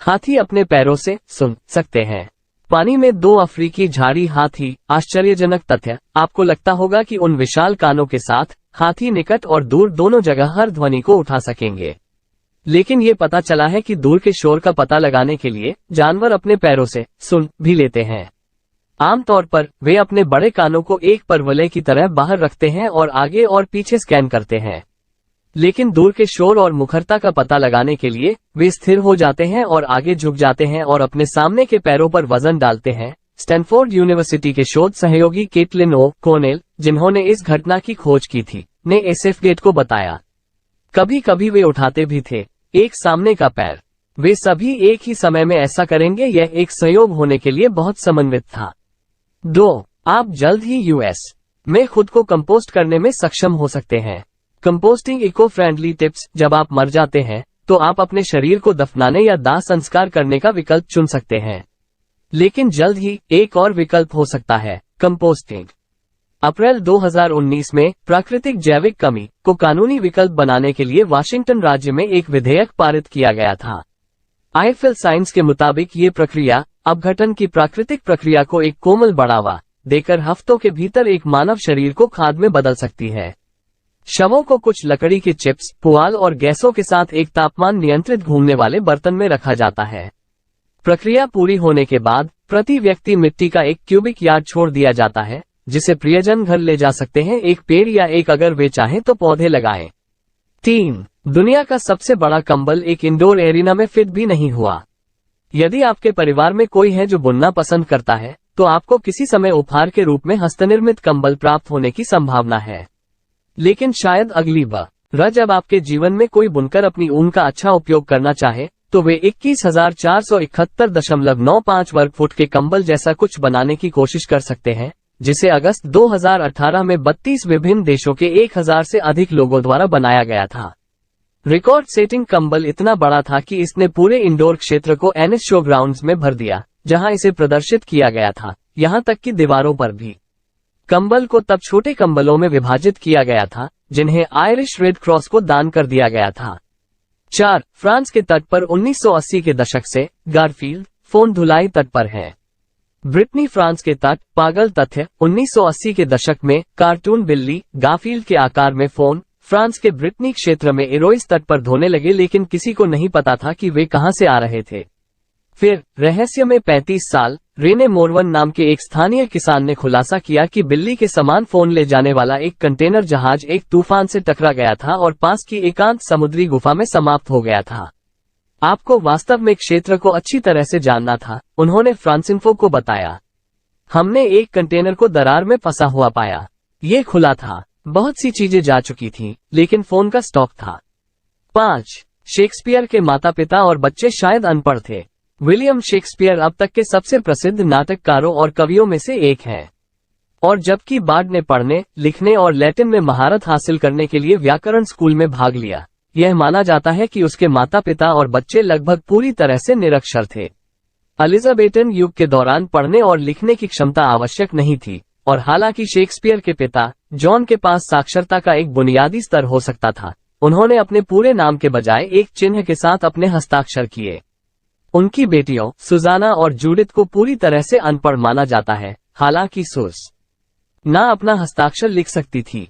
हाथी अपने पैरों से सुन सकते हैं। पानी में 2 अफ्रीकी झाड़ी हाथी। आश्चर्यजनक तथ्य, आपको लगता होगा कि उन विशाल कानों के साथ हाथी निकट और दूर दोनों जगह हर ध्वनि को उठा सकेंगे। लेकिन ये पता चला है कि दूर के शोर का पता लगाने के लिए जानवर अपने पैरों से सुन भी लेते हैं। आमतौर पर वे अपने बड़े कानों को एक परवलय की तरह बाहर रखते हैं और आगे और पीछे स्कैन करते हैं। लेकिन दूर के शोर और मुखरता का पता लगाने के लिए वे स्थिर हो जाते हैं और आगे झुक जाते हैं और अपने सामने के पैरों पर वजन डालते हैं। स्टैनफोर्ड यूनिवर्सिटी के शोध सहयोगी केटलिन ओ कोनेल, जिन्होंने इस घटना की खोज की थी, ने एसएफगेट को बताया। कभी कभी वे उठाते भी थे एक सामने का पैर। वे सभी एक ही समय में ऐसा करेंगे। यह एक संयोग होने के लिए बहुत समन्वित था। 2. आप जल्द ही यूएस में खुद को कंपोस्ट करने में सक्षम हो सकते हैं। Composting eco friendly tips. जब आप मर जाते हैं तो आप अपने शरीर को दफनाने या दाह संस्कार करने का विकल्प चुन सकते हैं। लेकिन जल्द ही एक और विकल्प हो सकता है, कंपोस्टिंग। अप्रैल 2019 में प्राकृतिक जैविक कमी को कानूनी विकल्प बनाने के लिए वाशिंगटन राज्य में एक विधेयक पारित किया गया था। आईफिल साइंस के मुताबिक ये प्रक्रिया अपघटन की प्राकृतिक प्रक्रिया को एक कोमल बढ़ावा देकर हफ्तों के भीतर एक मानव शरीर को खाद में बदल सकती है। शवों को कुछ लकड़ी के चिप्स, पुआल और गैसों के साथ एक तापमान नियंत्रित घूमने वाले बर्तन में रखा जाता है। प्रक्रिया पूरी होने के बाद प्रति व्यक्ति मिट्टी का 1 क्यूबिक यार्ड छोड़ दिया जाता है, जिसे प्रियजन घर ले जा सकते हैं। एक पेड़ या अगर वे चाहें तो पौधे लगाएं। 3. दुनिया का सबसे बड़ा कंबल एक इंडोर एरिना में फिट भी नहीं हुआ। यदि आपके परिवार में कोई है जो बुनना पसंद करता है, तो आपको किसी समय उपहार के रूप में हस्तनिर्मित कंबल प्राप्त होने की संभावना है। लेकिन शायद अगली बार जब आपके जीवन में कोई बुनकर अपनी ऊन का अच्छा उपयोग करना चाहे, तो वे 21,471.95 वर्ग फुट के कंबल जैसा कुछ बनाने की कोशिश कर सकते हैं, जिसे अगस्त 2018 में 32 विभिन्न देशों के 1000 से अधिक लोगों द्वारा बनाया गया था। रिकॉर्ड सेटिंग कंबल इतना बड़ा था कि इसने पूरे इंडोर क्षेत्र को एनएस शो ग्राउंड्स में भर दिया, जहां इसे प्रदर्शित किया गया था। यहां तक कि दीवारों पर भी। कंबल को तब छोटे कंबलों में विभाजित किया गया था, जिन्हें आयरिश रेड क्रॉस को दान कर दिया गया था। 4. फ्रांस के तट पर 1980 के दशक से गारफील्ड फोन धुलाई तट पर है। ब्रिटनी फ्रांस के तट। पागल तथ्य, 1980 के दशक में कार्टून बिल्ली गारफील्ड के आकार में फोन फ्रांस के ब्रिटनी क्षेत्र में इरोइस तट पर धोने लगे, लेकिन किसी को नहीं पता था कि वे कहां से आ रहे थे। फिर रहस्य में 35 साल रेने मोरवन नाम के एक स्थानीय किसान ने खुलासा किया कि बिल्ली के समान फोन ले जाने वाला एक कंटेनर जहाज एक तूफान से टकरा गया था और पास की एकांत समुद्री गुफा में समाप्त हो गया था। आपको वास्तव में क्षेत्र को अच्छी तरह से जानना था, उन्होंने फ्रांसिन्फो को बताया। हमने एक कंटेनर को दरार में फंसा हुआ पाया। ये खुला था। बहुत सी चीजें जा चुकी थीं, लेकिन फोन का स्टॉक था। 5. शेक्सपियर के माता पिता और बच्चे शायद अनपढ़ थे। विलियम शेक्सपियर अब तक के सबसे प्रसिद्ध नाटककारों और कवियों में से एक हैं। और जबकि बार्ड ने पढ़ने, लिखने और लैटिन में महारत हासिल करने के लिए व्याकरण स्कूल में भाग लिया, यह माना जाता है कि उसके माता पिता और बच्चे लगभग पूरी तरह से निरक्षर थे। एलिजाबेथन युग के दौरान पढ़ने और लिखने की क्षमता आवश्यक नहीं थी, और हालांकि शेक्सपियर के पिता जॉन के पास साक्षरता का एक बुनियादी स्तर हो सकता था, उन्होंने अपने पूरे नाम के बजाय एक चिन्ह के साथ अपने हस्ताक्षर किए। उनकी बेटियों सुजाना और जूडिथ को पूरी तरह से अनपढ़ माना जाता है, हालांकि सुस ना अपना हस्ताक्षर लिख सकती थी।